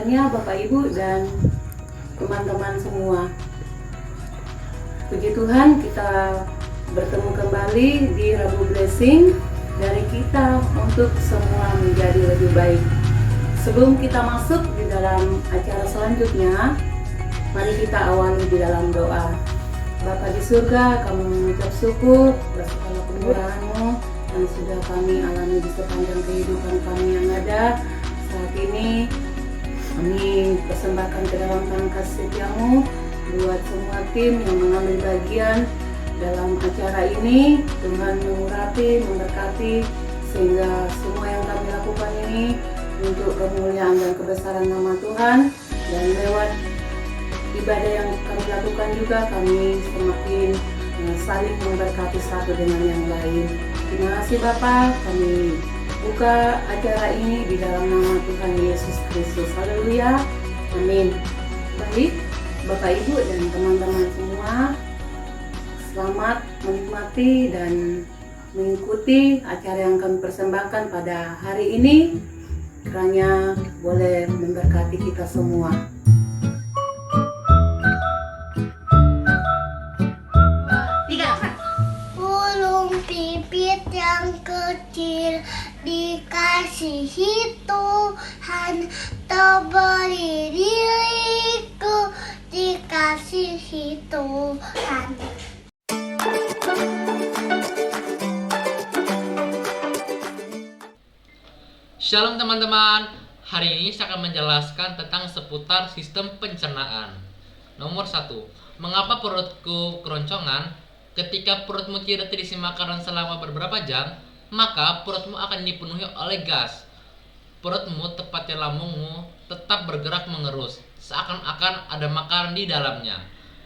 kabarnya Bapak Ibu dan teman-teman semua? Puji Tuhan, kita bertemu kembali di Rabu Blessing dari kita untuk semua menjadi lebih baik. Sebelum kita masuk di dalam acara selanjutnya, mari kita awali di dalam doa. Bapa di surga, kami mengucap syukur atas segala pemurahan-Mu yang sudah kami alami di sepanjang kehidupan kami yang ada saat ini. Kami persembahkan ke dalam tangan kasih setiamu buat semua tim yang mengambil bagian dalam acara ini. Tuhan mengurapi, memberkati, sehingga semua yang kami lakukan ini untuk kemuliaan dan kebesaran nama Tuhan. Dan lewat ibadah yang kami lakukan juga kami semakin saling memberkati satu dengan yang lain. Terima kasih Bapak, kami buka acara ini di dalam nama Tuhan Yesus Kristus. Haleluya. Amin. Baik, Bapak Ibu dan teman-teman semua, selamat menikmati dan mengikuti acara yang kami persembahkan pada hari ini. Kiranya boleh memberkati kita semua. Burung pipit yang kecil dikasihi Tuhan, terberi diriku dikasihi Tuhan. Shalom teman-teman, hari ini saya akan menjelaskan tentang seputar sistem pencernaan. Nomor 1, mengapa perutku keroncongan? Ketika perutmu tidak terisi makanan selama beberapa jam, maka perutmu akan dipenuhi oleh gas. Perutmu, tepatnya lambungmu, tetap bergerak mengerus, seakan-akan ada makanan di dalamnya.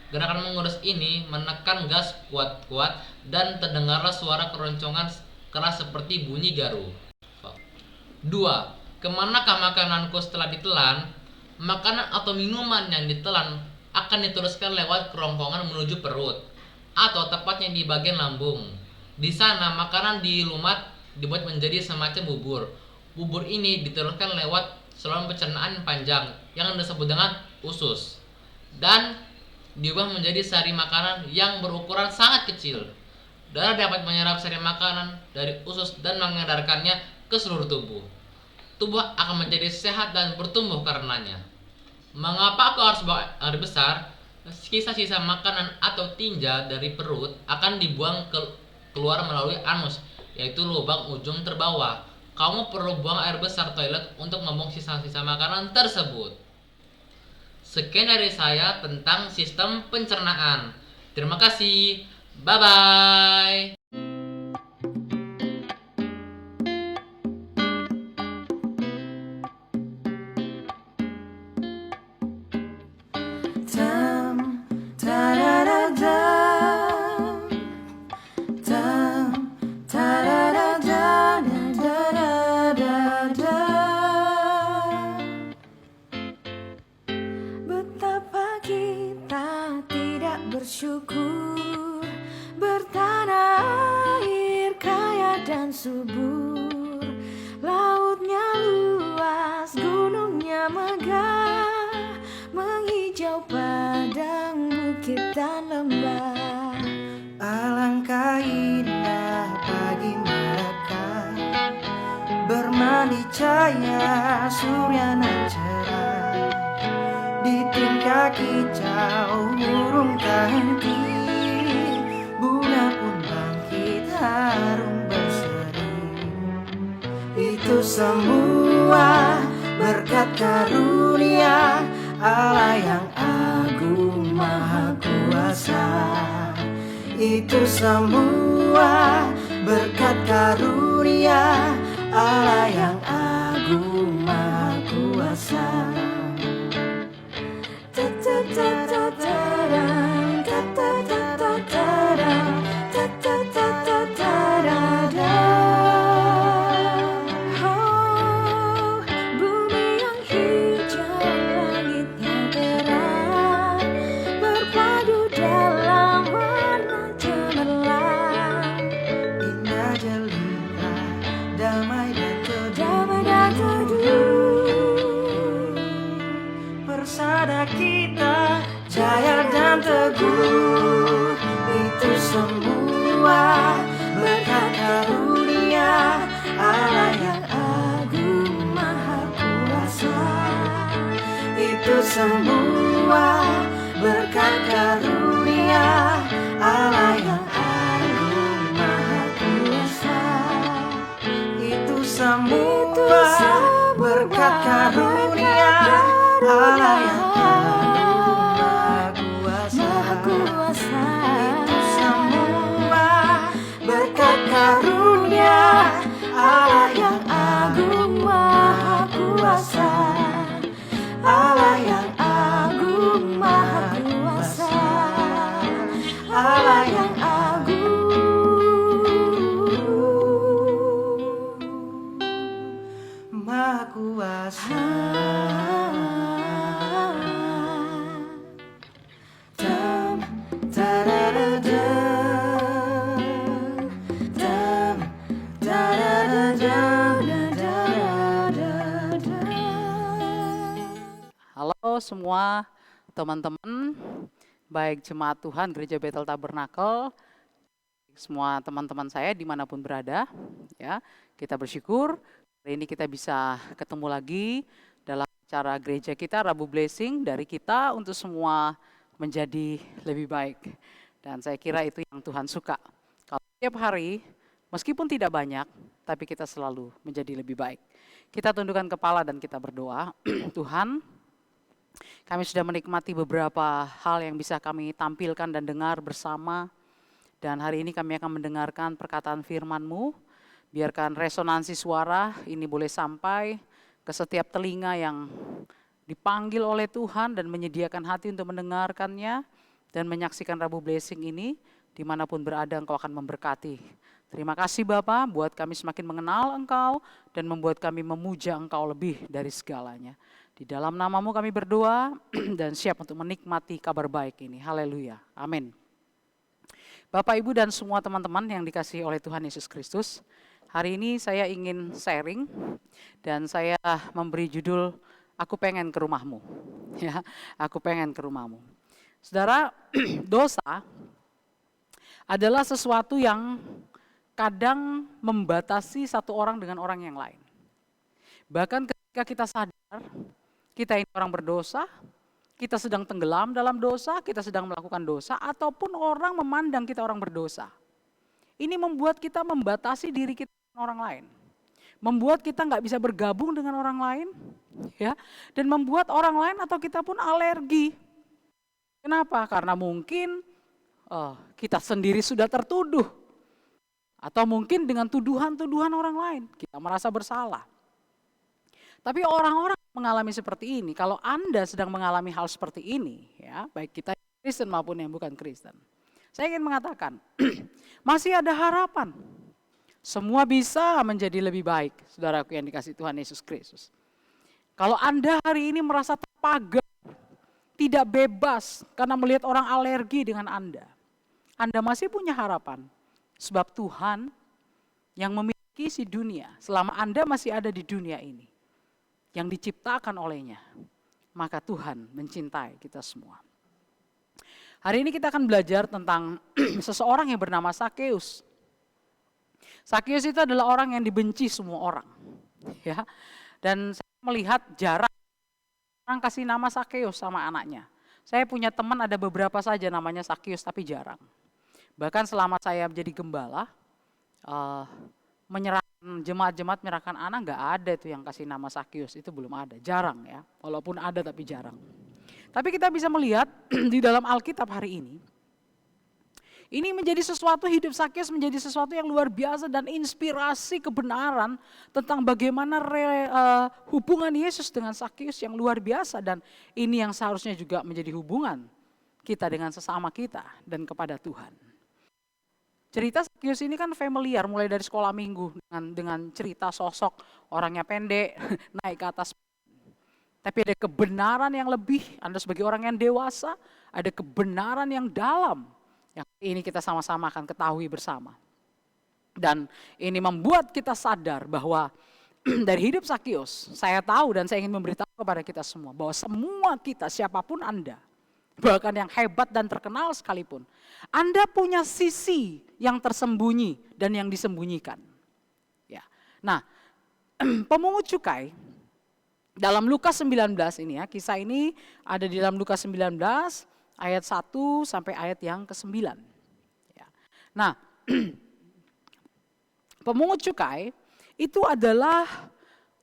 Gerakan mengerus ini menekan gas kuat-kuat dan terdengarlah suara keroncongan keras seperti bunyi garu. 2. Kemanakah makananku setelah ditelan? Makanan atau minuman yang ditelan akan diteruskan lewat kerongkongan menuju perut, atau tepatnya di bagian lambung. Di sana makanan dilumat dibuat menjadi semacam bubur. Bubur ini diteruskan lewat saluran pencernaan panjang yang disebut dengan usus, dan diubah menjadi sari makanan yang berukuran sangat kecil. Darah dapat menyerap sari makanan dari usus dan mengedarkannya ke seluruh tubuh. Tubuh akan menjadi sehat dan bertumbuh karenanya. Mengapa aku harus buang air besar? Sisa-sisa makanan atau tinja dari perut akan dibuang keluar melalui anus, yaitu lubang ujung terbawah. Kamu perlu buang air besar toilet untuk membuang sisa-sisa makanan tersebut. Sekian dari saya tentang sistem pencernaan. Terima kasih. Bye-bye. Betapa kita tidak bersyukur, bertanah air kaya dan subur, lautnya luas, gunungnya megah, menghijau padang, bukit dan lembah. Alangkah indah pagi mereka, bermandi cahaya surya nan cerah. Di tingkah kicau burung tak henti, bunga pun bangkit harum berseri. Itu semua berkat karunia Allah yang agung maha kuasa. Itu semua berkat karunia Allah yang agung maha kuasa. Oh, bumi yang hijau, langitnya terang, berpadu dalam warna cemerlang. Indah jelita, damai dan teduh. semua berkat karunia Allah yang agung maha kuasa. Itu semua berkat karunia Allah yang agung maha kuasa. Itu semua berkat karunia Allah yang agung maha kuasa. Itu semua berkat karunia Allah yang agung maha kuasa. Allah yang agung maha kuasa. Allah yang agung maha kuasa. Dam, da-da-da-dam, dam, da-da-da-dam, da-da-da-dam. Halo semua teman-teman, baik jemaat Tuhan Gereja Bethel Tabernakel, semua teman-teman saya dimanapun berada, ya kita bersyukur hari ini kita bisa ketemu lagi dalam acara gereja kita Rabu Blessing dari kita untuk semua menjadi lebih baik. Dan saya kira itu yang Tuhan suka. Kalau setiap hari, meskipun tidak banyak, tapi kita selalu menjadi lebih baik. Kita tundukkan kepala dan kita berdoa. Tuhan, kami sudah menikmati beberapa hal yang bisa kami tampilkan dan dengar bersama. Dan hari ini kami akan mendengarkan perkataan firman-Mu. Biarkan resonansi suara ini boleh sampai ke setiap telinga yang dipanggil oleh Tuhan dan menyediakan hati untuk mendengarkannya dan menyaksikan Rabu Blessing ini. Dimanapun berada Engkau akan memberkati. Terima kasih Bapa buat kami semakin mengenal Engkau dan membuat kami memuja Engkau lebih dari segalanya. Di dalam nama-Mu kami berdoa dan siap untuk menikmati kabar baik ini. Haleluya. Amin. Bapak, Ibu, dan semua teman-teman yang dikasihi oleh Tuhan Yesus Kristus. Hari ini saya ingin sharing dan saya memberi judul Aku Pengen ke Rumahmu. Ya, aku pengen ke rumahmu. Saudara, dosa adalah sesuatu yang kadang membatasi satu orang dengan orang yang lain. Bahkan ketika kita sadar, kita ini orang berdosa, kita sedang tenggelam dalam dosa, kita sedang melakukan dosa, ataupun orang memandang kita orang berdosa. Ini membuat kita membatasi diri kita dengan orang lain. Membuat kita nggak bisa bergabung dengan orang lain, ya, dan membuat orang lain atau kita pun alergi. Kenapa? Karena mungkin kita sendiri sudah tertuduh. Atau mungkin dengan tuduhan-tuduhan orang lain, kita merasa bersalah. Tapi orang-orang mengalami seperti ini, kalau Anda sedang mengalami hal seperti ini, ya, baik kita Kristen maupun yang bukan Kristen, saya ingin mengatakan, masih ada harapan. Semua bisa menjadi lebih baik, saudaraku yang dikasihi Tuhan Yesus Kristus. Kalau Anda hari ini merasa terpagar, tidak bebas karena melihat orang alergi dengan Anda masih punya harapan. Sebab Tuhan yang memiliki si dunia, selama Anda masih ada di dunia ini, yang diciptakan olehnya, maka Tuhan mencintai kita semua. Hari ini kita akan belajar tentang seseorang yang bernama Sakeus. Sakeus itu adalah orang yang dibenci semua orang. Ya. Dan saya melihat jarang orang kasih nama Sakeus sama anaknya. Saya punya teman ada beberapa saja namanya Sakeus tapi jarang. Bahkan selama saya menjadi gembala, jemaat-jemaat menyerahkan anak nggak ada itu yang kasih nama Sakeus, itu belum ada, jarang ya, walaupun ada tapi jarang. Tapi kita bisa melihat di dalam Alkitab hari ini menjadi sesuatu, hidup Sakeus menjadi sesuatu yang luar biasa dan inspirasi kebenaran tentang bagaimana hubungan Yesus dengan Sakeus yang luar biasa, dan ini yang seharusnya juga menjadi hubungan kita dengan sesama kita dan kepada Tuhan. Cerita Sakeus ini kan familiar mulai dari sekolah minggu dengan cerita sosok orangnya pendek naik ke atas. Tapi ada kebenaran yang lebih, Anda sebagai orang yang dewasa, ada kebenaran yang dalam yang ini kita sama-sama akan ketahui bersama. Dan ini membuat kita sadar bahwa dari hidup Sakeus, saya tahu dan saya ingin memberitahu kepada kita semua bahwa semua kita, siapapun Anda, bahkan yang hebat dan terkenal sekalipun, Anda punya sisi yang tersembunyi dan yang disembunyikan. Ya. Nah, pemungut cukai dalam Lukas 19 ini ya, kisah ini ada di dalam Lukas 19 ayat 1 sampai ayat yang ke-9. Ya. Nah, pemungut cukai itu adalah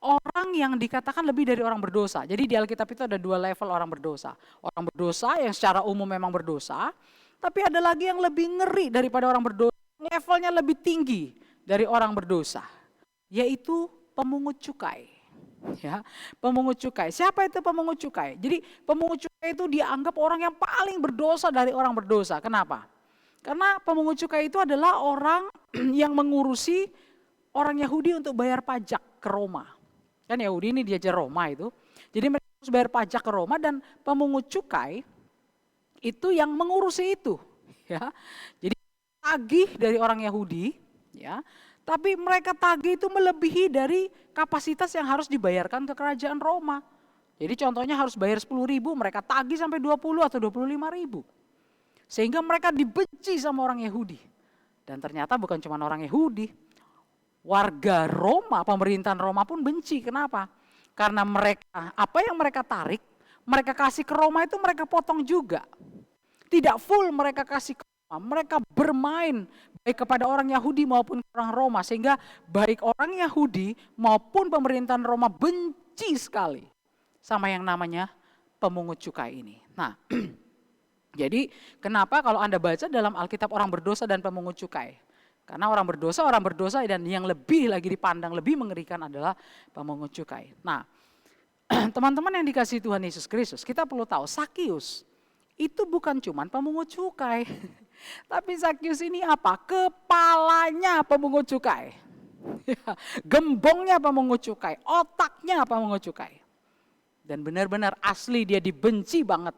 orang yang dikatakan lebih dari orang berdosa. Jadi di Alkitab itu ada 2 level orang berdosa. Orang berdosa yang secara umum memang berdosa, tapi ada lagi yang lebih ngeri daripada orang berdosa, levelnya lebih tinggi dari orang berdosa, yaitu pemungut cukai. Ya, pemungut cukai. Siapa itu pemungut cukai? Jadi pemungut cukai itu dianggap orang yang paling berdosa dari orang berdosa. Kenapa? Karena pemungut cukai itu adalah orang yang mengurusi orang Yahudi untuk bayar pajak ke Roma. Kan Yahudi ini diajar Roma itu. Jadi mereka harus bayar pajak ke Roma dan pemungut cukai itu yang mengurusi itu. Ya. Jadi tagih dari orang Yahudi, ya. Tapi mereka tagih itu melebihi dari kapasitas yang harus dibayarkan ke kerajaan Roma. Jadi contohnya harus bayar 10.000, mereka tagih sampai 20 atau 25.000. Sehingga mereka dibenci sama orang Yahudi. Dan ternyata bukan cuma orang Yahudi, warga Roma, pemerintahan Roma pun benci. Kenapa? Karena mereka, apa yang mereka tarik, mereka kasih ke Roma itu mereka potong juga. Tidak full mereka kasih ke Roma, mereka bermain baik kepada orang Yahudi maupun orang Roma. Sehingga baik orang Yahudi maupun pemerintahan Roma benci sekali sama yang namanya pemungut cukai ini. Nah, jadi kenapa kalau Anda baca dalam Alkitab orang berdosa dan pemungut cukai? Karena orang berdosa dan yang lebih lagi dipandang lebih mengerikan adalah pemungut cukai. Nah, teman-teman yang dikasihi Tuhan Yesus Kristus, kita perlu tahu Sakius itu bukan cuman pemungut cukai. Tapi Sakius ini apa? Kepalanya pemungut cukai. Gembongnya pemungut cukai, otaknya pemungut cukai. Dan benar-benar asli dia dibenci banget.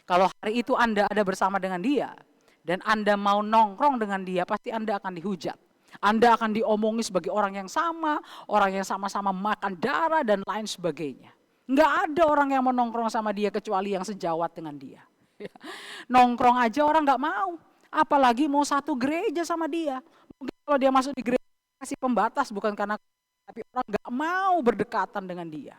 Kalau hari itu Anda ada bersama dengan dia, dan Anda mau nongkrong dengan dia, pasti Anda akan dihujat. Anda akan diomongi sebagai orang yang sama-sama makan darah dan lain sebagainya. Enggak ada orang yang mau nongkrong sama dia kecuali yang sejawat dengan dia. Nongkrong aja orang enggak mau, apalagi mau satu gereja sama dia. Mungkin kalau dia masuk di gereja kasih pembatas bukan karena, tapi orang enggak mau berdekatan dengan dia.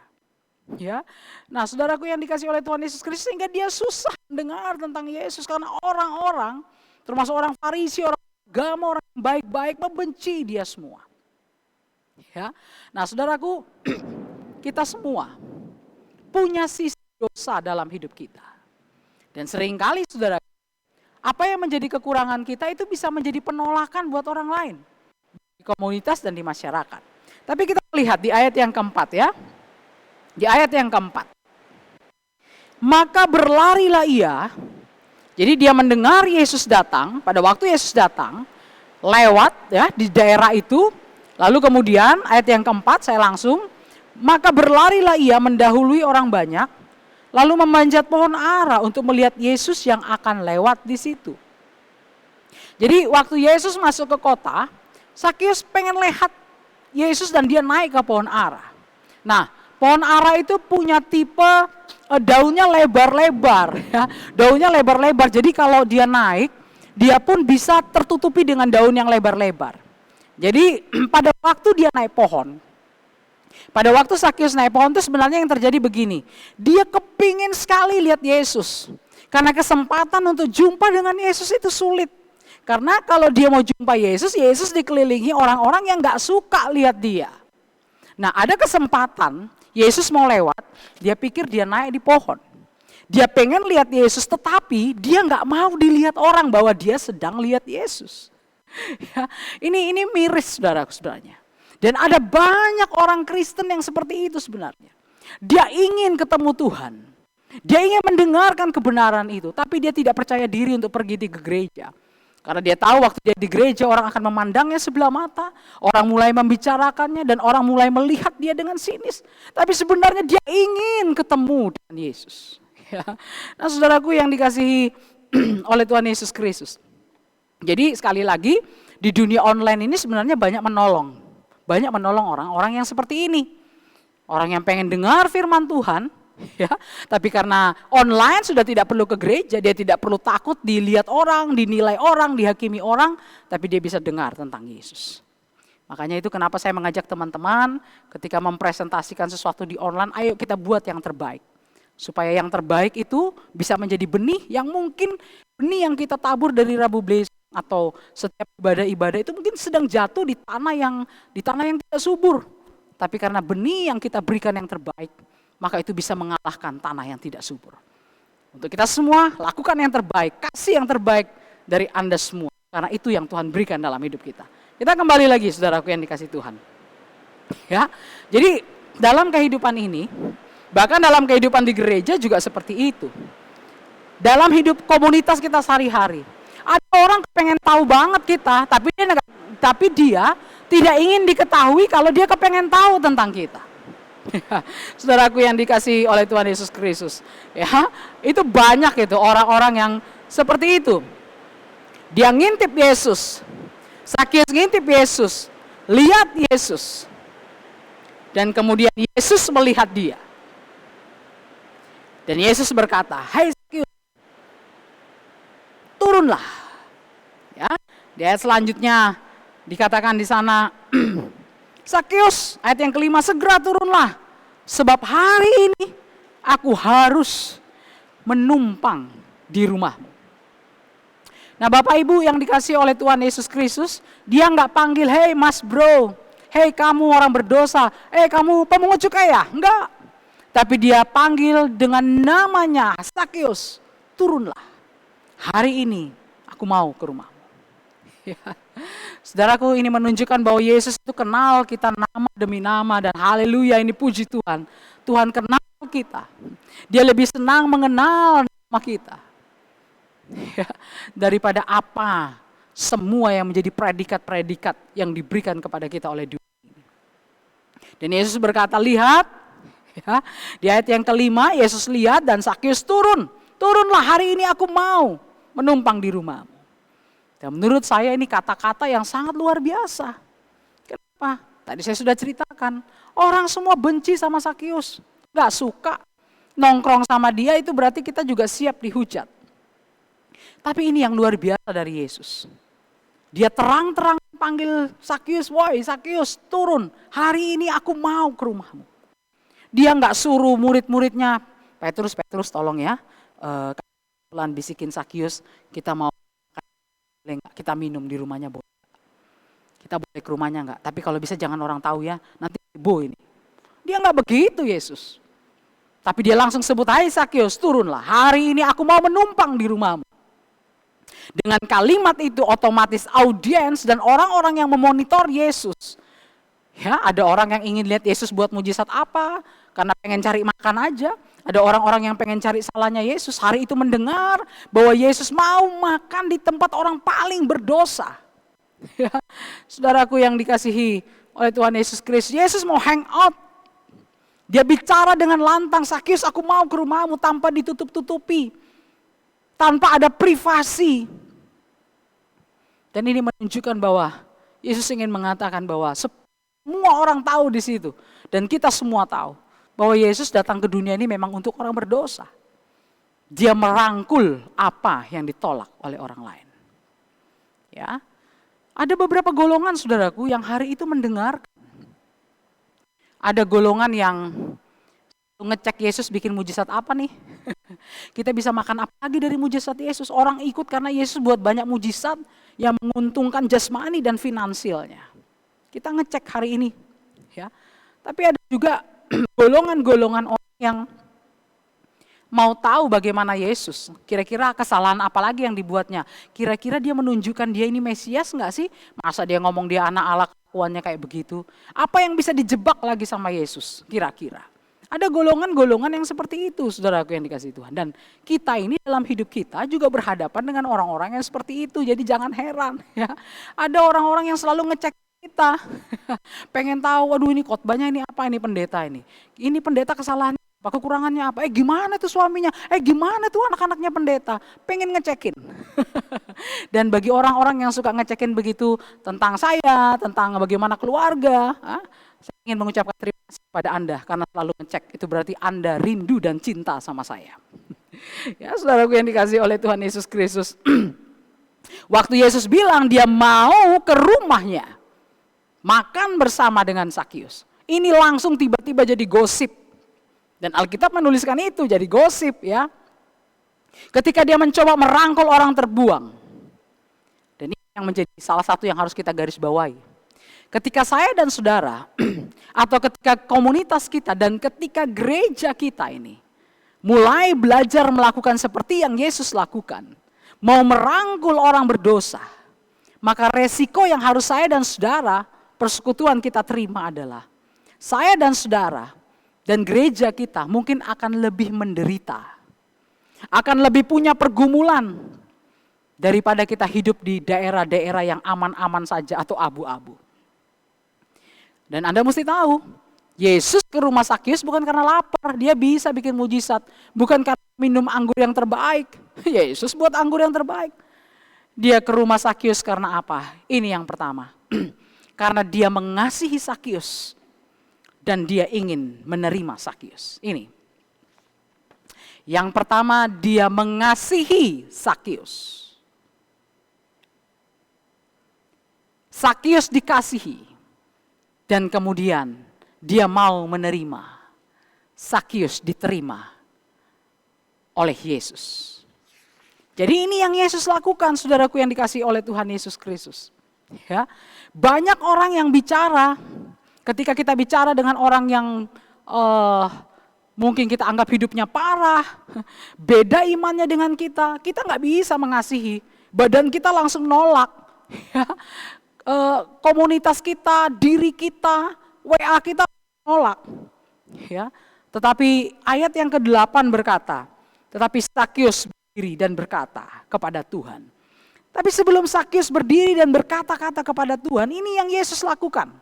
Ya, nah saudaraku yang dikasih oleh Tuhan Yesus Kristus, sehingga dia susah dengar tentang Yesus karena orang-orang, termasuk orang Farisi, orang agama, orang baik-baik membenci dia semua. Ya, nah saudaraku, kita semua punya sisi dosa dalam hidup kita, dan seringkali saudara, apa yang menjadi kekurangan kita itu bisa menjadi penolakan buat orang lain di komunitas dan di masyarakat. Tapi kita lihat di ayat yang keempat ya. Di ayat yang keempat, maka berlarilah ia, jadi dia mendengar Yesus datang, pada waktu Yesus datang, lewat ya di daerah itu, lalu kemudian ayat yang keempat saya langsung, maka berlarilah ia mendahului orang banyak, lalu memanjat pohon ara untuk melihat Yesus yang akan lewat di situ. Jadi waktu Yesus masuk ke kota, Sakius pengen lihat Yesus dan dia naik ke pohon ara. Nah, pohon ara itu punya tipe daunnya lebar-lebar, ya. Daunnya lebar-lebar. Jadi kalau dia naik, dia pun bisa tertutupi dengan daun yang lebar-lebar. Jadi pada waktu dia naik pohon, pada waktu Sakius naik pohon itu sebenarnya yang terjadi begini. Dia kepingin sekali lihat Yesus. Karena kesempatan untuk jumpa dengan Yesus itu sulit. Karena kalau dia mau jumpa Yesus, Yesus dikelilingi orang-orang yang gak suka lihat dia. Nah ada kesempatan, Yesus mau lewat, dia pikir dia naik di pohon. Dia pengen lihat Yesus, tetapi dia nggak mau dilihat orang bahwa dia sedang lihat Yesus. Ya, ini miris saudaraku sebenarnya. Dan ada banyak orang Kristen yang seperti itu sebenarnya. Dia ingin ketemu Tuhan. Dia ingin mendengarkan kebenaran itu, tapi dia tidak percaya diri untuk pergi ke gereja. Karena dia tahu waktu dia di gereja orang akan memandangnya sebelah mata, orang mulai membicarakannya dan orang mulai melihat dia dengan sinis. Tapi sebenarnya dia ingin ketemu dengan Yesus. Ya. Nah saudaraku yang dikasihi oleh Tuhan Yesus Kristus. Jadi sekali lagi di dunia online ini sebenarnya banyak menolong orang-orang yang seperti ini. Orang yang pengen dengar firman Tuhan, Ya, tapi karena online sudah tidak perlu ke gereja, dia tidak perlu takut dilihat orang, dinilai orang, dihakimi orang, tapi dia bisa dengar tentang Yesus. Makanya itu kenapa saya mengajak teman-teman ketika mempresentasikan sesuatu di online, ayo kita buat yang terbaik. Supaya yang terbaik itu bisa menjadi benih yang mungkin benih yang kita tabur dari Rabu Blessing atau setiap ibadah-ibadah itu mungkin sedang jatuh di tanah yang tidak subur. Tapi karena benih yang kita berikan yang terbaik, maka itu bisa mengalahkan tanah yang tidak subur. Untuk kita semua, lakukan yang terbaik, kasih yang terbaik dari Anda semua. Karena itu yang Tuhan berikan dalam hidup kita. Kita kembali lagi, saudaraku yang dikasih Tuhan. Ya, jadi dalam kehidupan ini, bahkan dalam kehidupan di gereja juga seperti itu. Dalam hidup komunitas kita sehari-hari, ada orang pengen tahu banget kita, tapi dia tidak ingin diketahui kalau dia kepengen tahu tentang kita. Saudaraku yang dikasih oleh Tuhan Yesus Kristus, ya, itu banyak itu orang-orang yang seperti itu. Dia ngintip Yesus, Sakius ngintip Yesus, lihat Yesus, dan kemudian Yesus melihat dia. Dan Yesus berkata, "Hai Sakius, turunlah." Ya, di ayat selanjutnya dikatakan di sana, Sakius, ayat yang kelima, segera turunlah, sebab hari ini aku harus menumpang di rumahmu. Nah Bapak Ibu yang dikasih oleh Tuhan Yesus Kristus, dia nggak panggil, "Hei mas bro, hei kamu orang berdosa, kamu pemungut cukai ya?" Enggak. Tapi dia panggil dengan namanya, Sakius, turunlah. Hari ini aku mau ke rumahmu. Ya. Saudaraku, ini menunjukkan bahwa Yesus itu kenal kita nama demi nama, dan haleluya, ini puji Tuhan. Tuhan kenal kita. Dia lebih senang mengenal nama kita. Ya, daripada apa semua yang menjadi predikat-predikat yang diberikan kepada kita oleh dunia ini. Dan Yesus berkata, lihat, ya, di ayat yang kelima Yesus lihat dan Sakius turunlah, hari ini aku mau menumpang di rumahmu. Dan menurut saya ini kata-kata yang sangat luar biasa. Kenapa? Tadi saya sudah ceritakan, orang semua benci sama Sakius, gak suka. Nongkrong sama dia itu berarti kita juga siap dihujat. Tapi ini yang luar biasa dari Yesus. Dia terang-terang panggil Sakius, "Woi Sakius, turun, hari ini aku mau ke rumahmu." Dia gak suruh murid-muridnya, Petrus tolong ya, pelan bisikin Sakius, kita mau kita minum di rumahnya boleh. Kita boleh ke rumahnya enggak? Tapi kalau bisa jangan orang tahu ya, nanti ibu ini. Dia enggak begitu Yesus. Tapi dia langsung sebut, "Hai Sakius, turunlah. Hari ini aku mau menumpang di rumahmu." Dengan kalimat itu otomatis audiens dan orang-orang yang memonitor Yesus. Ya, ada orang yang ingin lihat Yesus buat mujizat apa, karena pengen cari makan aja. Ada orang-orang yang pengen cari salahnya Yesus. Hari itu mendengar bahwa Yesus mau makan di tempat orang paling berdosa. Ya, saudaraku yang dikasihi oleh Tuhan Yesus Kristus, Yesus mau hang out. Dia bicara dengan lantang, "Sakius, aku mau ke rumahmu," tanpa ditutup-tutupi. Tanpa ada privasi. Dan ini menunjukkan bahwa Yesus ingin mengatakan bahwa semua orang tahu di situ. Dan kita semua tahu bahwa Yesus datang ke dunia ini memang untuk orang berdosa. Dia merangkul apa yang ditolak oleh orang lain. Ya, ada beberapa golongan saudaraku yang hari itu mendengarkan. Ada golongan yang ngecek Yesus bikin mujizat apa nih? Kita bisa makan apa lagi dari mujizat Yesus? Orang ikut karena Yesus buat banyak mujizat yang menguntungkan jasmani dan finansialnya. Kita ngecek hari ini. Ya. Tapi ada juga golongan-golongan orang yang mau tahu bagaimana Yesus. Kira-kira kesalahan apa lagi yang dibuatnya? Kira-kira dia menunjukkan dia ini Mesias enggak sih? Masa dia ngomong dia anak Allah, kelakuannya kayak begitu? Apa yang bisa dijebak lagi sama Yesus? Kira-kira. Ada golongan-golongan yang seperti itu, saudaraku yang dikasihi Tuhan. Dan kita ini dalam hidup kita juga berhadapan dengan orang-orang yang seperti itu. Jadi jangan heran. Ya. Ada orang-orang yang selalu ngecek kita. Pengen tahu, waduh ini khotbahnya ini apa, ini pendeta ini. Ini pendeta kesalahannya apa, kekurangannya apa. Gimana tuh suaminya, gimana tuh anak-anaknya pendeta. Pengen ngecekin. Dan bagi orang-orang yang suka ngecekin begitu tentang saya, tentang bagaimana keluarga. Saya ingin mengucapkan terima pada Anda karena selalu ngecek. Itu berarti Anda rindu dan cinta sama saya. Ya, saudaraku yang dikasihi oleh Tuhan Yesus Kristus. Waktu Yesus bilang dia mau ke rumahnya makan bersama dengan Sakius, ini langsung tiba-tiba jadi gosip. Dan Alkitab menuliskan itu jadi gosip ya. Ketika dia mencoba merangkul orang terbuang. Dan ini yang menjadi salah satu yang harus kita garis bawahi. Ketika saya dan saudara atau ketika komunitas kita dan ketika gereja kita ini mulai belajar melakukan seperti yang Yesus lakukan, mau merangkul orang berdosa, maka resiko yang harus saya dan saudara, persekutuan kita terima adalah saya dan saudara dan gereja kita mungkin akan lebih menderita, akan lebih punya pergumulan daripada kita hidup di daerah-daerah yang aman-aman saja atau abu-abu. Dan Anda mesti tahu, Yesus ke rumah Sakius bukan karena lapar, dia bisa bikin mujizat. Bukan karena minum anggur yang terbaik, Yesus buat anggur yang terbaik. Dia ke rumah Sakius karena apa? Ini yang pertama, karena dia mengasihi Sakius dan dia ingin menerima Sakius. Ini. Yang pertama, dia mengasihi Sakius. Sakius dikasihi dan kemudian dia mau menerima. Sakius diterima oleh Yesus. Jadi ini yang Yesus lakukan, saudaraku yang dikasihi oleh Tuhan Yesus Kristus. Ya, banyak orang yang bicara, ketika kita bicara dengan orang yang mungkin kita anggap hidupnya parah, beda imannya dengan kita nggak bisa mengasihi, badan kita langsung nolak. Ya, komunitas kita, diri kita, WA kita nolak. Ya, tetapi ayat yang ke-8 berkata, tetapi Sakius berdiri dan berkata kepada Tuhan. Tapi sebelum Sakius berdiri dan berkata-kata kepada Tuhan, ini yang Yesus lakukan.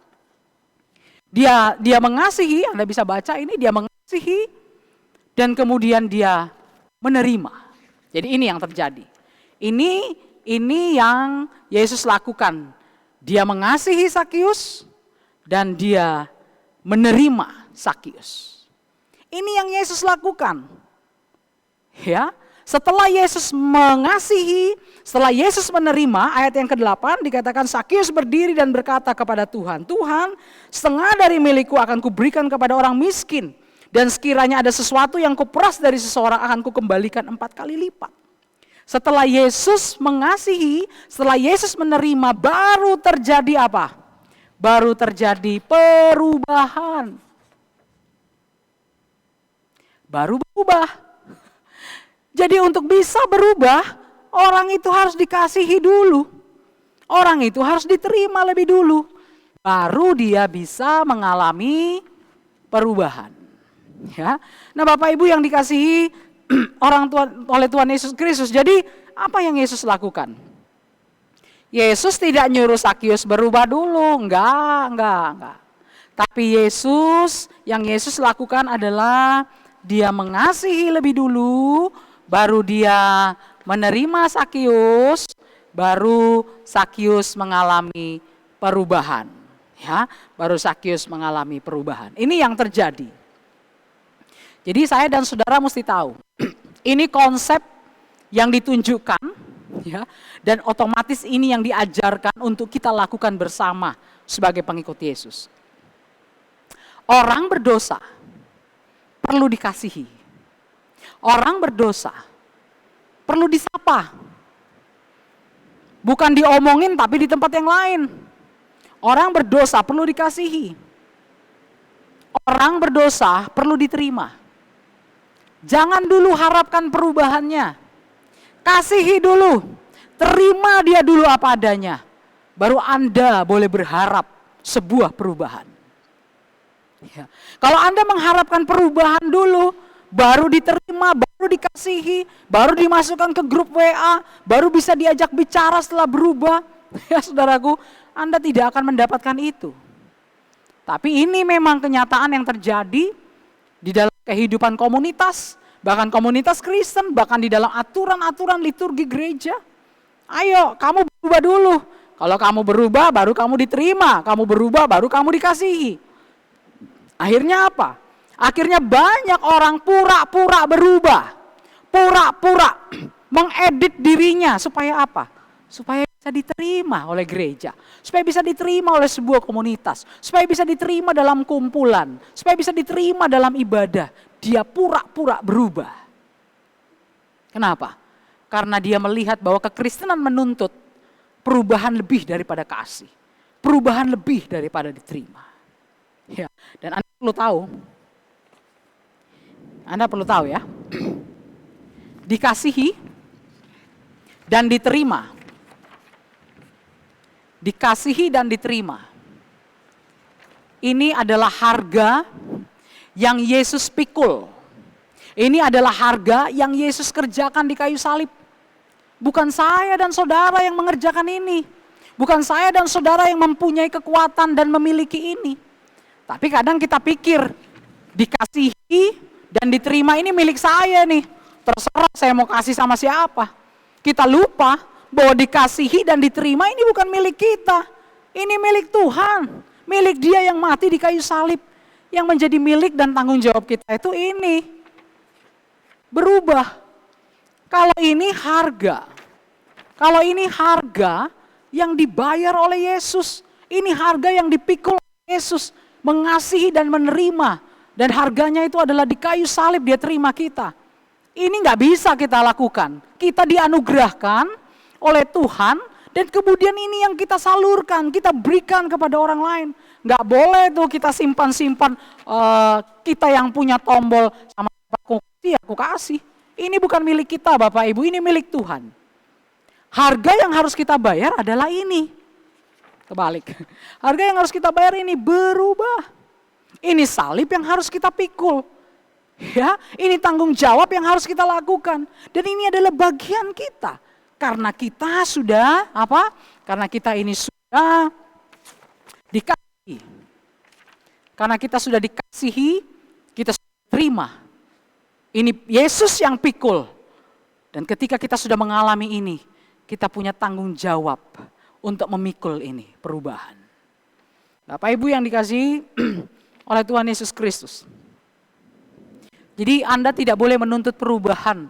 Dia mengasihi, Anda bisa baca ini, dia mengasihi dan kemudian dia menerima. Jadi ini yang terjadi. Ini yang Yesus lakukan. Dia mengasihi Sakius dan dia menerima Sakius. Ini yang Yesus lakukan. Ya, setelah Yesus mengasihi, setelah Yesus menerima, ayat yang ke-8 dikatakan Sakius berdiri dan berkata kepada Tuhan, Tuhan, setengah dari milikku akan kuberikan kepada orang miskin, dan sekiranya ada sesuatu yang kuperas dari seseorang akan kukembalikan 4 kali lipat. Setelah Yesus mengasihi, setelah Yesus menerima, baru terjadi apa? Baru terjadi perubahan. Baru berubah. Jadi untuk bisa berubah, orang itu harus dikasihi dulu. Orang itu harus diterima lebih dulu. Baru dia bisa mengalami perubahan. Ya. Nah, Bapak Ibu yang dikasihi orang tua oleh Tuhan Yesus Kristus. Jadi apa yang Yesus lakukan? Yesus tidak nyuruh Sakius berubah dulu, enggak. Tapi yang Yesus lakukan adalah dia mengasihi lebih dulu, baru dia menerima Sakius, baru Sakius mengalami perubahan. Ya, baru Sakius mengalami perubahan. Ini yang terjadi. Jadi saya dan saudara mesti tahu, ini konsep yang ditunjukkan, ya, dan otomatis ini yang diajarkan untuk kita lakukan bersama sebagai pengikut Yesus. Orang berdosa perlu dikasihi. Orang berdosa perlu disapa. Bukan diomongin tapi di tempat yang lain. Orang berdosa perlu dikasihi. Orang berdosa perlu diterima. Jangan dulu harapkan perubahannya. Kasihi dulu. Terima dia dulu apa adanya. Baru Anda boleh berharap sebuah perubahan. Ya. Kalau Anda mengharapkan perubahan dulu, baru diterima, baru dikasihi, baru dimasukkan ke grup WA, baru bisa diajak bicara setelah berubah. Ya saudaraku, Anda tidak akan mendapatkan itu. Tapi ini memang kenyataan yang terjadi di dalam kehidupan komunitas, bahkan komunitas Kristen, bahkan di dalam aturan-aturan liturgi gereja. Ayo, kamu berubah dulu. Kalau kamu berubah, baru kamu diterima. Kamu berubah, baru kamu dikasihi. Akhirnya apa? Akhirnya banyak orang pura-pura berubah. Pura-pura mengedit dirinya supaya apa? Supaya bisa diterima oleh gereja. Supaya bisa diterima oleh sebuah komunitas. Supaya bisa diterima dalam kumpulan. Supaya bisa diterima dalam ibadah. Dia pura-pura berubah. Kenapa? Karena dia melihat bahwa kekristenan menuntut perubahan lebih daripada kasih. Perubahan lebih daripada diterima. Ya, dan Anda perlu tahu ya. Dikasihi dan diterima. Dikasihi dan diterima. Ini adalah harga yang Yesus pikul. Ini adalah harga yang Yesus kerjakan di kayu salib. Bukan saya dan saudara yang mengerjakan ini. Bukan saya dan saudara yang mempunyai kekuatan dan memiliki ini. Tapi kadang kita pikir, dikasihi dan diterima ini milik saya nih. Terserah saya mau kasih sama siapa. Kita lupa bahwa dikasihi dan diterima ini bukan milik kita. Ini milik Tuhan. Milik Dia yang mati di kayu salib. Yang menjadi milik dan tanggung jawab kita itu ini. Berubah. Kalau ini harga yang dibayar oleh Yesus. Ini harga yang dipikul oleh Yesus. Mengasihi dan menerima. Dan harganya itu adalah di kayu salib Dia terima kita. Ini nggak bisa kita lakukan. Kita dianugerahkan oleh Tuhan. Dan kemudian ini yang kita salurkan. Kita berikan kepada orang lain. Nggak boleh tuh kita simpan-simpan. Kita yang punya tombol sama aku kasih. Ini bukan milik kita Bapak Ibu, ini milik Tuhan. Harga yang harus kita bayar adalah ini. Kebalik. Harga yang harus kita bayar ini berubah. Ini salib yang harus kita pikul. Ya, ini tanggung jawab yang harus kita lakukan. Dan ini adalah bagian kita. Karena kita sudah apa? Karena kita ini sudah dikasihi. Karena kita sudah dikasihi, kita sudah terima. Ini Yesus yang pikul. Dan ketika kita sudah mengalami ini, kita punya tanggung jawab untuk memikul ini, perubahan. Bapak Ibu yang dikasihi oleh Tuhan Yesus Kristus. Jadi Anda tidak boleh menuntut perubahan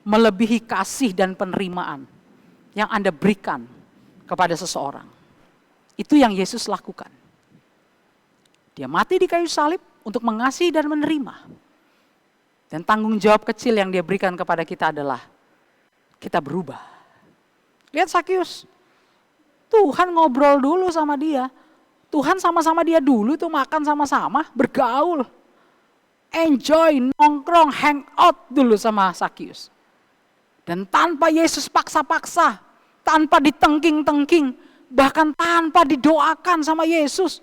melebihi kasih dan penerimaan yang Anda berikan kepada seseorang. Itu yang Yesus lakukan. Dia mati di kayu salib untuk mengasihi dan menerima. Dan tanggung jawab kecil yang Dia berikan kepada kita adalah kita berubah. Lihat Sakius, Tuhan ngobrol dulu sama dia. Tuhan sama-sama dia dulu tuh makan sama-sama, bergaul. Enjoy, nongkrong, hang out dulu sama Sakius. Dan tanpa Yesus paksa-paksa, tanpa ditengking-tengking, bahkan tanpa didoakan sama Yesus.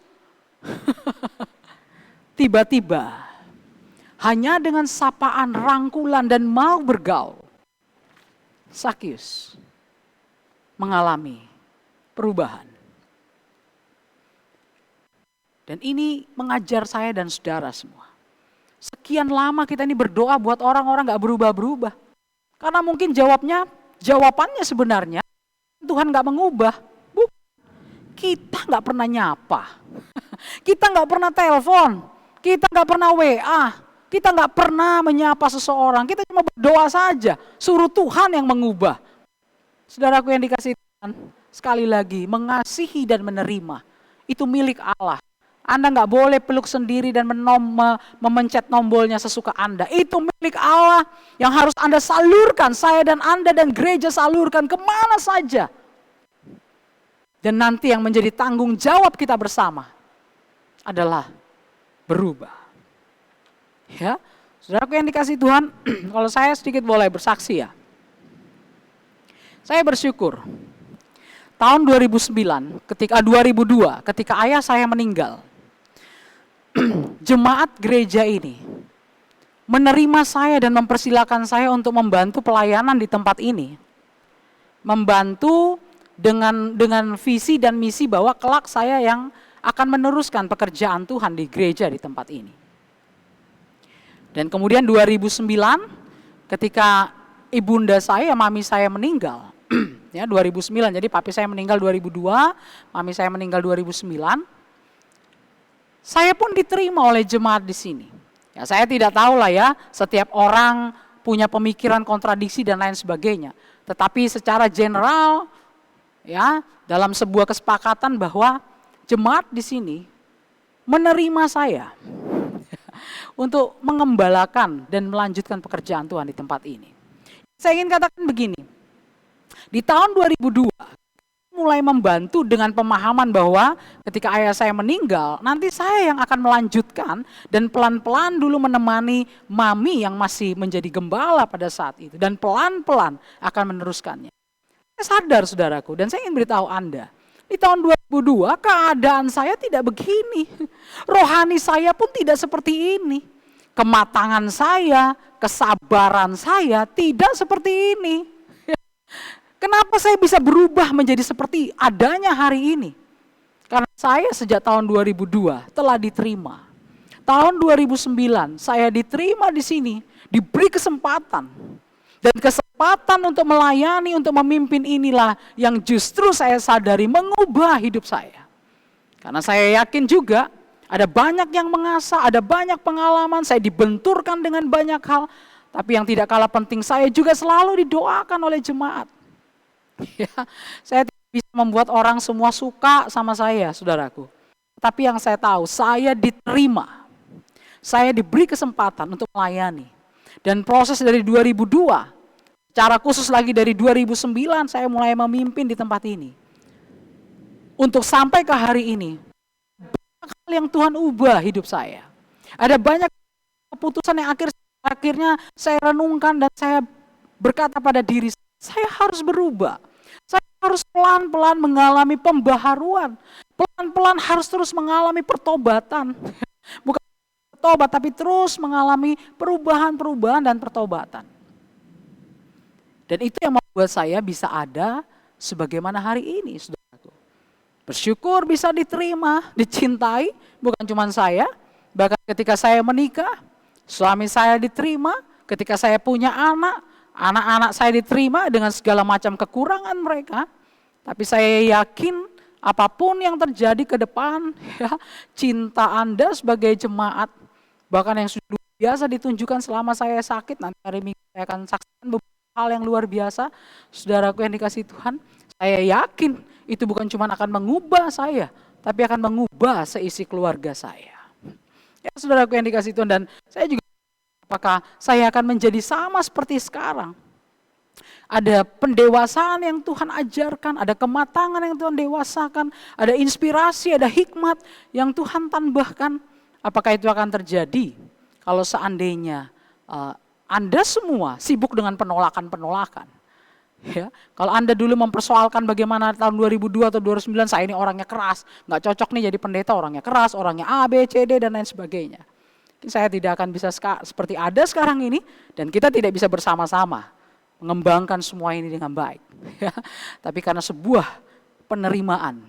Tiba-tiba, hanya dengan sapaan, rangkulan, dan mau bergaul, Sakius mengalami perubahan. Dan ini mengajar saya dan saudara semua. Sekian lama kita ini berdoa buat orang-orang gak berubah-berubah. Karena mungkin jawabannya sebenarnya Tuhan gak mengubah. Kita gak pernah nyapa. Kita gak pernah telepon. Kita gak pernah WA. Kita gak pernah menyapa seseorang. Kita cuma berdoa saja. Suruh Tuhan yang mengubah. Saudaraku yang dikasihi Tuhan, sekali lagi mengasihi dan menerima. Itu milik Allah. Anda gak boleh peluk sendiri dan memencet nombolnya sesuka Anda. Itu milik Allah yang harus Anda salurkan. Saya dan Anda dan gereja salurkan kemana saja. Dan nanti yang menjadi tanggung jawab kita bersama adalah berubah. Ya, saudaraku yang dikasihi Tuhan, kalau saya sedikit boleh bersaksi ya. Saya bersyukur. Tahun 2002, ketika ayah saya meninggal, jemaat gereja ini menerima saya dan mempersilakan saya untuk membantu pelayanan di tempat ini. Membantu dengan visi dan misi bahwa kelak saya yang akan meneruskan pekerjaan Tuhan di gereja di tempat ini. Dan kemudian 2009 ketika ibunda saya, mami saya meninggal, ya 2009, jadi papi saya meninggal 2002, mami saya meninggal 2009. Saya pun diterima oleh jemaat di sini. Ya, saya tidak tahu lah ya, setiap orang punya pemikiran kontradiksi dan lain sebagainya. Tetapi secara general, ya, dalam sebuah kesepakatan bahwa jemaat di sini menerima saya untuk mengembalakan dan melanjutkan pekerjaan Tuhan di tempat ini. Saya ingin katakan begini, di tahun 2002 mulai membantu dengan pemahaman bahwa ketika ayah saya meninggal, nanti saya yang akan melanjutkan dan pelan-pelan dulu menemani mami yang masih menjadi gembala pada saat itu dan pelan-pelan akan meneruskannya. Saya sadar saudaraku, dan saya ingin beritahu Anda, di tahun 2002 keadaan saya tidak begini. Rohani saya pun tidak seperti ini. Kematangan saya, kesabaran saya tidak seperti ini. Kenapa saya bisa berubah menjadi seperti adanya hari ini? Karena saya sejak tahun 2002 telah diterima. Tahun 2009 saya diterima di sini, diberi kesempatan. Dan kesempatan untuk melayani, untuk memimpin inilah yang justru saya sadari mengubah hidup saya. Karena saya yakin juga ada banyak yang mengasah, ada banyak pengalaman, saya dibenturkan dengan banyak hal. Tapi yang tidak kalah penting, saya juga selalu didoakan oleh jemaat. Ya, saya tidak bisa membuat orang semua suka sama saya, saudaraku. Tapi yang saya tahu, saya diterima. Saya diberi kesempatan untuk melayani. Dan proses dari 2002, secara khusus lagi dari 2009, saya mulai memimpin di tempat ini. Untuk sampai ke hari ini, banyak hal yang Tuhan ubah hidup saya. Ada banyak keputusan yang akhirnya saya renungkan dan saya berkata pada diri saya harus berubah. Saya harus pelan-pelan mengalami pembaharuan. Pelan-pelan harus terus mengalami pertobatan. Bukan bertobat, tapi terus mengalami perubahan-perubahan dan pertobatan. Dan itu yang membuat saya bisa ada sebagaimana hari ini, saudaraku. Bersyukur bisa diterima, dicintai, bukan cuma saya. Bahkan ketika saya menikah, suami saya diterima. Ketika saya punya anak-anak saya diterima dengan segala macam kekurangan mereka. Tapi saya yakin apapun yang terjadi ke depan, ya, cinta Anda sebagai jemaat, bahkan yang sudah biasa ditunjukkan selama saya sakit, nanti hari Minggu saya akan saksikan beberapa hal yang luar biasa. Saudaraku yang dikasihi Tuhan, saya yakin itu bukan cuma akan mengubah saya, tapi akan mengubah seisi keluarga saya. Ya, saudaraku yang dikasihi Tuhan, dan saya juga apakah saya akan menjadi sama seperti sekarang? Ada pendewasaan yang Tuhan ajarkan, ada kematangan yang Tuhan dewasakan, ada inspirasi, ada hikmat yang Tuhan tambahkan. Apakah itu akan terjadi kalau seandainya Anda semua sibuk dengan penolakan-penolakan? Ya, kalau Anda dulu mempersoalkan bagaimana tahun 2002 atau 2009, saya ini orangnya keras, nggak cocok nih jadi pendeta, orangnya keras, orangnya A, B, C, D, dan lain sebagainya. Saya tidak akan bisa seperti ada sekarang ini, dan kita tidak bisa bersama-sama mengembangkan semua ini dengan baik. Ya, tapi karena sebuah penerimaan,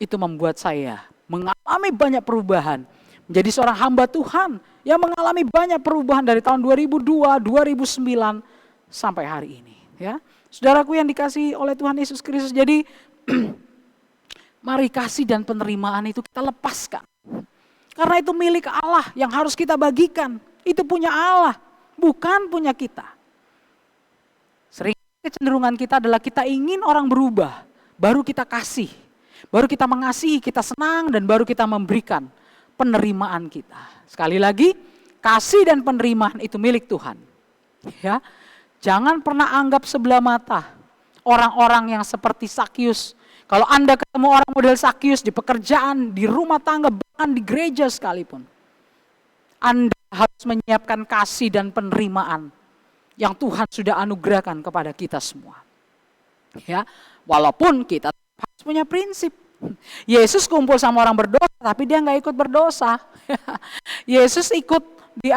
itu membuat saya mengalami banyak perubahan, menjadi seorang hamba Tuhan yang mengalami banyak perubahan dari tahun 2002, 2009 sampai hari ini. Ya, saudaraku yang dikasihi oleh Tuhan Yesus Kristus, jadi mari kasih dan penerimaan itu kita lepaskan. Karena itu milik Allah yang harus kita bagikan. Itu punya Allah, bukan punya kita. Sering kecenderungan kita adalah kita ingin orang berubah, baru kita kasih. Baru kita mengasihi, kita senang, dan baru kita memberikan penerimaan kita. Sekali lagi, kasih dan penerimaan itu milik Tuhan. Ya, jangan pernah anggap sebelah mata orang-orang yang seperti Sakyus. Kalau Anda ketemu orang model Sakyus di pekerjaan, di rumah tangga, bahkan di gereja sekalipun, Anda harus menyiapkan kasih dan penerimaan yang Tuhan sudah anugerahkan kepada kita semua. Ya, walaupun kita harus punya prinsip. Yesus kumpul sama orang berdosa, tapi dia nggak ikut berdosa. Yesus ikut di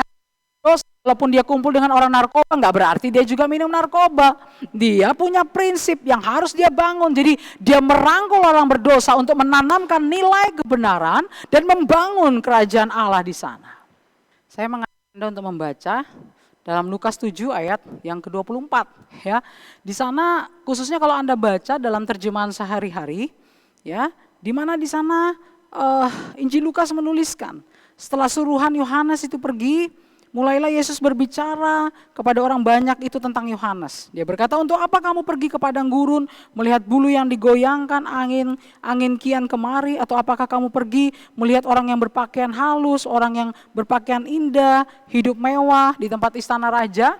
dosa, walaupun dia kumpul dengan orang narkoba, nggak berarti dia juga minum narkoba. Dia punya prinsip yang harus dia bangun. Jadi dia merangkul orang berdosa untuk menanamkan nilai kebenaran dan membangun kerajaan Allah di sana. Saya mengajak Anda untuk membaca dalam Lukas 7 ayat yang ke-24. Ya, di sana khususnya kalau Anda baca dalam terjemahan sehari-hari, ya, di mana di sana Injil Lukas menuliskan, setelah suruhan Yohanes itu pergi, mulailah Yesus berbicara kepada orang banyak itu tentang Yohanes. Dia berkata, untuk apa kamu pergi ke padang gurun, melihat bulu yang digoyangkan angin kian kemari, atau apakah kamu pergi melihat orang yang berpakaian halus, orang yang berpakaian indah, hidup mewah di tempat istana raja?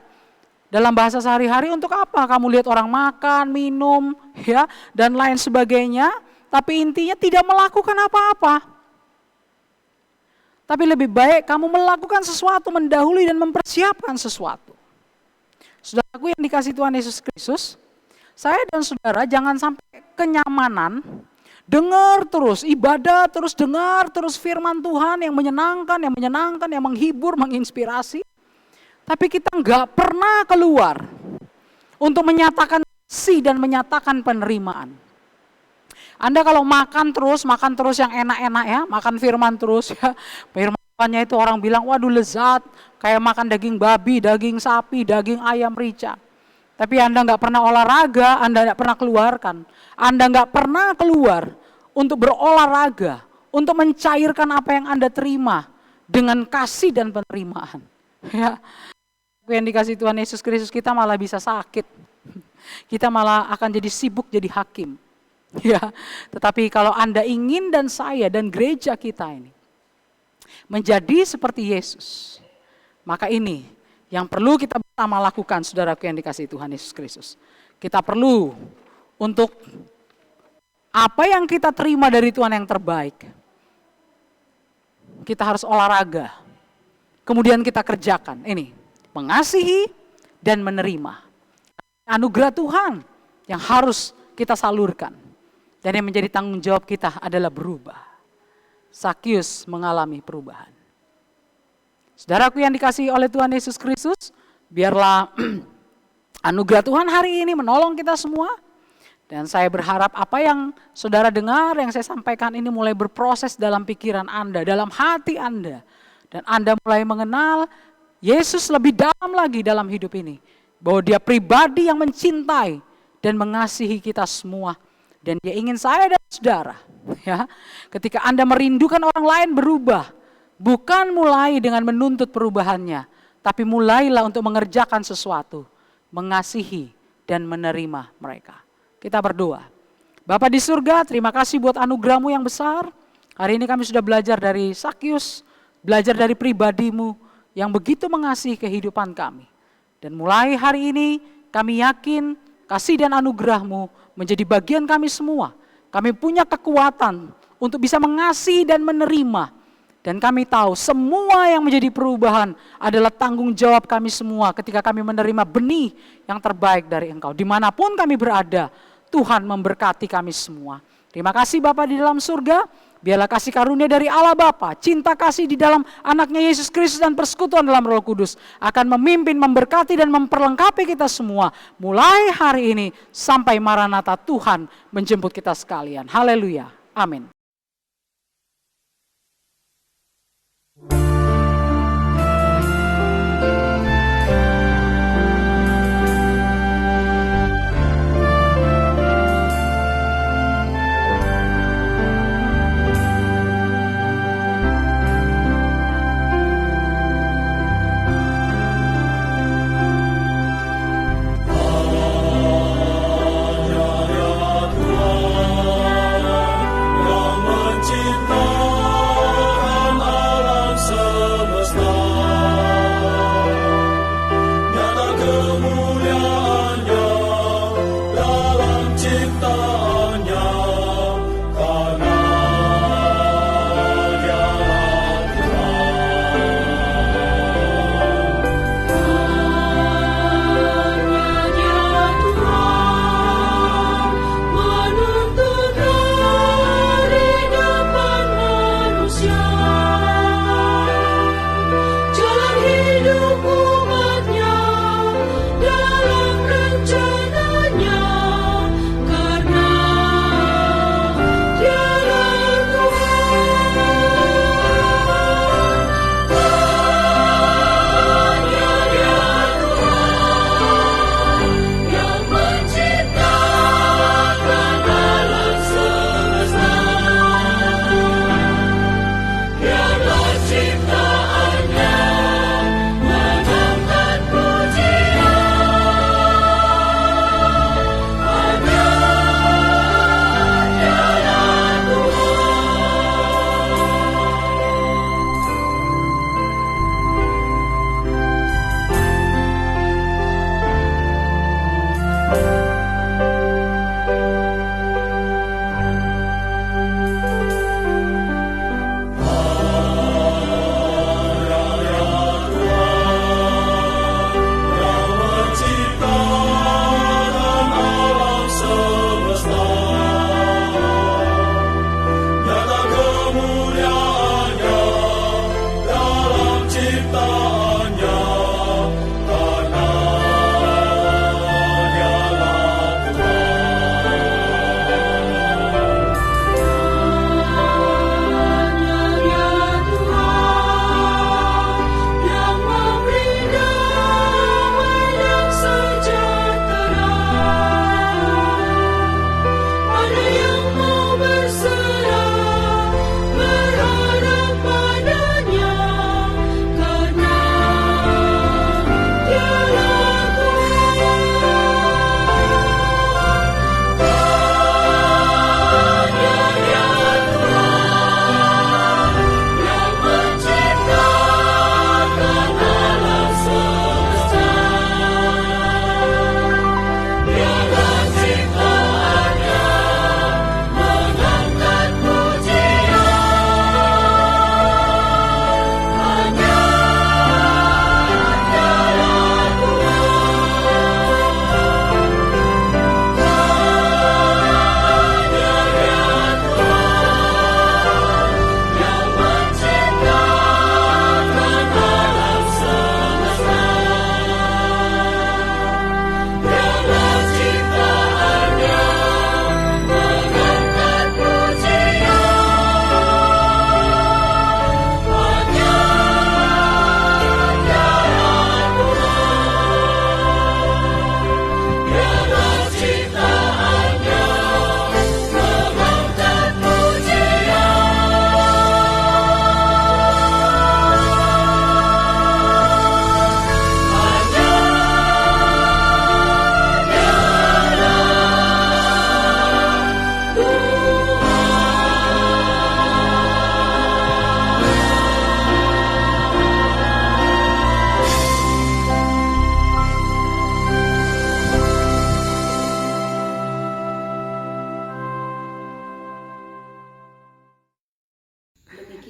Dalam bahasa sehari-hari, untuk apa kamu lihat orang makan, minum, ya, dan lain sebagainya, tapi intinya tidak melakukan apa-apa. Tapi lebih baik kamu melakukan sesuatu, mendahului dan mempersiapkan sesuatu. Saudaraku yang dikasihi Tuhan Yesus Kristus, saya dan saudara jangan sampai kenyamanan, dengar terus, ibadah terus, dengar terus firman Tuhan yang menyenangkan, yang menghibur, menginspirasi. Tapi kita nggak pernah keluar untuk menyatakan kasih dan menyatakan penerimaan. Anda kalau makan terus yang enak-enak ya, makan firman terus ya. Firmannya itu orang bilang, waduh lezat, kayak makan daging babi, daging sapi, daging ayam rica. Tapi Anda nggak pernah olahraga, Anda nggak pernah keluarkan. Anda nggak pernah keluar untuk berolahraga, untuk mencairkan apa yang Anda terima dengan kasih dan penerimaan. Ya, yang dikasih Tuhan Yesus Kristus, kita malah bisa sakit. Kita malah akan jadi sibuk jadi hakim. Ya, tetapi kalau Anda ingin dan saya dan gereja kita ini menjadi seperti Yesus, maka ini yang perlu kita bersama lakukan, saudaraku yang dikasihi Tuhan Yesus Kristus. Kita perlu untuk apa yang kita terima dari Tuhan yang terbaik, kita harus olahraga, kemudian kita kerjakan. Ini, mengasihi dan menerima. Anugerah Tuhan yang harus kita salurkan. Dan yang menjadi tanggung jawab kita adalah berubah. Sakius mengalami perubahan. Saudaraku yang dikasihi oleh Tuhan Yesus Kristus, biarlah anugerah Tuhan hari ini menolong kita semua. Dan saya berharap apa yang saudara dengar, yang saya sampaikan ini mulai berproses dalam pikiran Anda, dalam hati Anda. Dan Anda mulai mengenal Yesus lebih dalam lagi dalam hidup ini. Bahwa dia pribadi yang mencintai dan mengasihi kita semua. Dan dia ingin saya dan saudara, ya, ketika Anda merindukan orang lain berubah, bukan mulai dengan menuntut perubahannya, tapi mulailah untuk mengerjakan sesuatu, mengasihi dan menerima mereka. Kita berdoa. Bapa di surga, terima kasih buat anugerah-Mu yang besar. Hari ini kami sudah belajar dari Sakius, belajar dari pribadi-Mu yang begitu mengasihi kehidupan kami. Dan mulai hari ini kami yakin kasih dan anugerah-Mu menjadi bagian kami semua. Kami punya kekuatan untuk bisa mengasihi dan menerima. Dan kami tahu semua yang menjadi perubahan adalah tanggung jawab kami semua ketika kami menerima benih yang terbaik dari Engkau. Dimanapun kami berada, Tuhan memberkati kami semua. Terima kasih Bapa di dalam surga. Biarlah kasih karunia dari Allah Bapa, cinta kasih di dalam anaknya Yesus Kristus dan persekutuan dalam Roh Kudus akan memimpin, memberkati dan memperlengkapi kita semua mulai hari ini sampai Maranatha Tuhan menjemput kita sekalian. Haleluya. Amin. Tuhan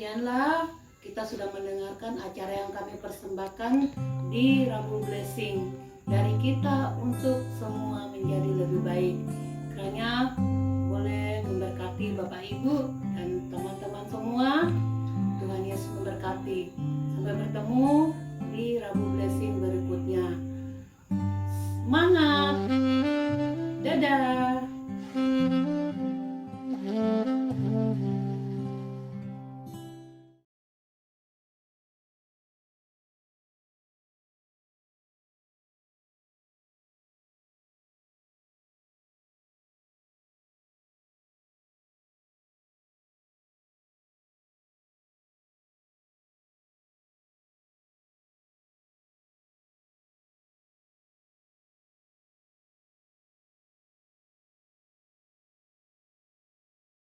demikianlah kita sudah mendengarkan acara yang kami persembahkan di Rabu Blessing. Dari kita untuk semua menjadi lebih baik. Kiranya boleh memberkati Bapak Ibu dan teman-teman semua. Tuhan Yesus memberkati. Sampai bertemu di Rabu Blessing berikutnya. Semangat!